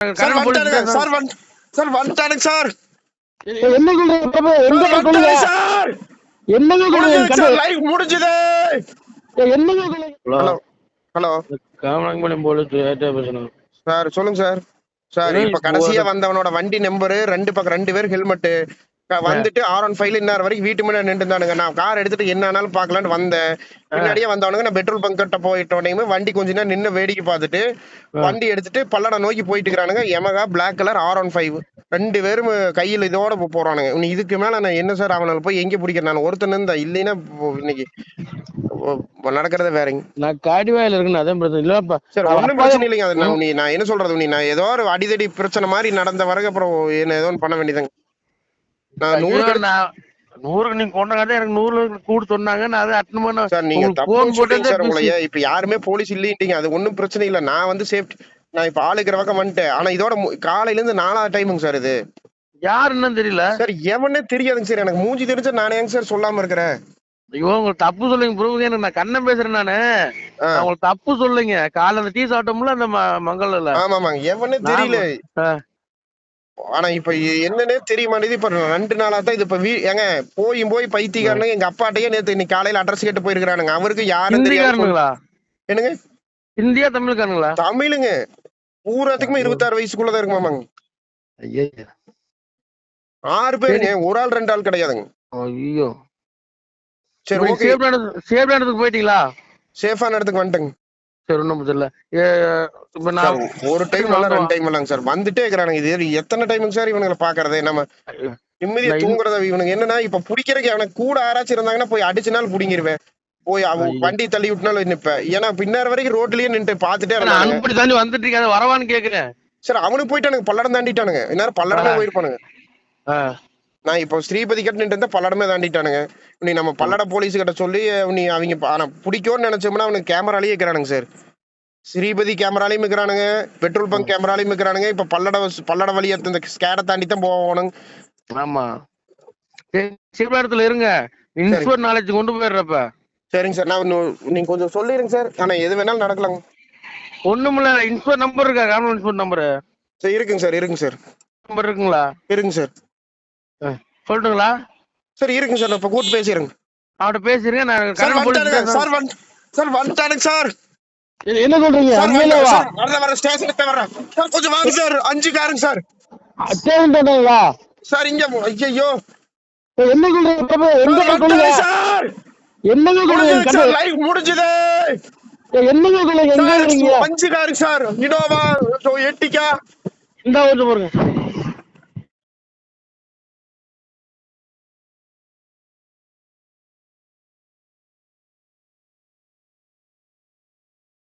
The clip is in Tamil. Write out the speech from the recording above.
சார் வந்துட்டானுங்க சார் சார் வந்துட்டானுங்க சார். என்னங்க சார் லைவ் முடிஞ்சது. ஹலோ ஹலோ காமராஜபாளையம் போலீஸ் பேசணும் சார். சொல்லுங்க சார். சார் இப்ப கடைசியா வந்தவனோட வண்டி நம்பரு ரெண்டு பேர் ஹெல்மெட் வந்துட்டு R15 இன்னார் வரைக்கும் வீட்டு முன்னாடி நின்று இருந்தானுங்க. நான் கார் எடுத்துட்டு என்ன ஆனாலும் பாக்கலான்னு வந்தேன். பின்னாடியே வந்தவனுங்க நான் பெட்ரோல் பங்க் கிட்ட போயிட்டோனையுமே வண்டி கொஞ்ச நேரம் நின்று வேடிக்கை பார்த்துட்டு வண்டி எடுத்துட்டு பல்லடம் நோக்கி போயிட்டு இருக்கிறானுங்க. எமகா பிளாக் கலர் R15 2 பேரும் கையில் இதோட போறானுங்க. நீ இதுக்கு மேல நான் என்ன சார் அவனால போய் எங்க பிடிக்கிறேன்? நான் ஒருத்தன் இருந்தா இல்லைன்னா இன்னைக்கு நடக்கிறத வேறங்க. நான் காடிவாயில இருக்குன்னு அதான் பிரச்சனை இல்லப்பா சார். ஒன்னும் பிரச்சனை இல்லைங்க. அது நான் என்ன சொல்றது, நான் ஏதோ ஒரு அடிதடி பிரச்சனை மாதிரி நடந்த வரைக்கும் அப்புறம் என்ன ஏதோ பண்ண வேண்டியதாங்க. நான் 100 நீங்க கொண்டாங்க எனக்கு 100 கூட சொன்னாங்க. நான் அதை அட்டன் பண்ண சார். நீங்க தப்பு சொல்றீங்க சார். உங்களைய இப்ப யாருமே போலீஸ் இல்லைட்டீங்க. அது ஒன்னும் பிரச்சனை இல்ல. நான் வந்து சேஃப்டி நான் இப்ப ஆளுக்கிற பக்கம் வந்துட்டேன். ஆனா இதோட காலையில இருந்து 4வது டைமுங்க சார். இது யாருன்னு தெரியல சார். எவனே தெரியாதுங்க சார். எனக்கு மூஞ்சி தெரிஞ்சா நானே ஏங்க சார் சொல்லாம இருக்கிறேன். ஐயோ உங்களுக்கு தப்பு சொல்லுங்க ப்ரோ. எனக்கு நான் கண்ணன் பேசுறேன். நானு உங்களுக்கு தப்பு சொல்லுங்க. காலைல அந்த டீ சாப்பிட்டோம்ல அந்த மங்கள்ல. ஆமாமாங்க. எவனே தெரியல. ஆனா இப்ப என்னன்னே தெரிய மாட்டேது. இப்ப 2 நாளா தான் இது. இப்ப ஏங்க போய் பைத்தியக்காரனுங்க எங்க அப்பாட்டையே நேத்து இன்னைக்கு காலையில அட்ரஸ் கேட்டு போயிருக்கானுங்க. அவருக்கு யாரும் தெரியாதுங்களா? என்னங்க இந்தியா தமிழ்காரங்களா? தமிழுங்க. பூராத்துக்குமே 26 வயசுக்குள்ளதான் இருக்கு மாமாங்க. 6 பேருங்க. ஒரு ஆள் 2 ஆள் கிடையாதுங்க. ஐயோ சரி ஓகே. சேஃப் இடத்துக்கு போயிட்டீங்களா? சேஃபான இடத்துக்கு வந்துட்டேங்க. சரி ஒண்ணும் தெரியல. இப்ப நான் ஒரு டைம் இல்ல 2 டைம் இல்லங்க சார். வந்துட்டே இருக்கிறானுங்க. இது எத்தனை டைமுங்க சார் இவனுங்களை பாக்குறது? நம்ம நிம்மதியா தூங்குறத இவனுக்கு என்னன்னா இப்ப பிடிக்கிறதுக்கு அவனுக்கு கூட ஆராய்ச்சி இருந்தாங்கன்னா போய் அடிச்சுனாலும் பிடிங்கிருவேன். போய் அவன் வண்டி தள்ளி விட்டுனாலும் நிப்பேன். ஏன்னா பின்னார் வரைக்கும் ரோட்லயே நின்று பாத்துட்டே இருந்தாங்க. தாண்டி வந்துட்டு இருக்காது வரவான்னு கேக்குறேன் சார். அவனுக்கு போயிட்டானுங்க. பல்லடம் தாண்டிட்டானுங்க. இந்நேரம் பல்லடமே போயிருப்பானுங்க. நான் இப்போ ஸ்ரீபதி கிட்ட நின்று இருந்தா பல்லடமே தாண்டிட்டானுங்க. நீ நம்ம பல்லட போலீஸ் கிட்ட சொல்லி நீ அவங்க ஆனா பிடிக்கும்னு நினைச்சோம்னா அவனுக்கு கேமராலேயே இருக்கிறானுங்க சார். ஸ்ரீபதி கேமராலையும் இருக்கிறானுங்க, பெட்ரோல் பங்க் கேமராலையும் இருக்கிறானுங்க. இப்ப பல்லட வழியா இந்த ஸ்கேடை தாண்டி தான் போகணும். ஆமா இடத்துல இருங்க. இன்ஸ்போர்ட் நாலேஜ் கொண்டு போயிடுறப்ப. சரிங்க சார். நான் நீங்க கொஞ்சம் சொல்லிருங்க சார். ஆனா எது வேணாலும் நடக்கலாங்க. ஒண்ணுமில்ல. இன்ஸ்போர்ட் நம்பர் இருக்கா? காமன் இன்ஸ்போர்ட் நம்பர் சார் இருக்குங்க சார். இருக்குங்க சார். நம்பர் இருக்குங்களா? இருக்குங்க சார். சொல்லட்டுங்களா சார்? இருக்குங்க சார். இப்ப கூட்டு பேசிடுங்க. அவட்ட பேசிருங்க. நான் சார் வந்துட்டானுங்க சார். என்ன சொல்றீங்க? வர ஸ்டேஷனுக்கு வரேன் சார். கொஞ்சம் வாங்க சார். 5 காருங்க சார். சார் இங்க ஐயோ என்ன சொல்றீங்க சார்? என்னங்க சொல்றீங்க? லைவ் முடிஞ்சது. என்னங்க சொல்றீங்க? 5 காருங்க சார். இனோவா எட்டிக்கா இந்த ஊருக்கு போறீங்க.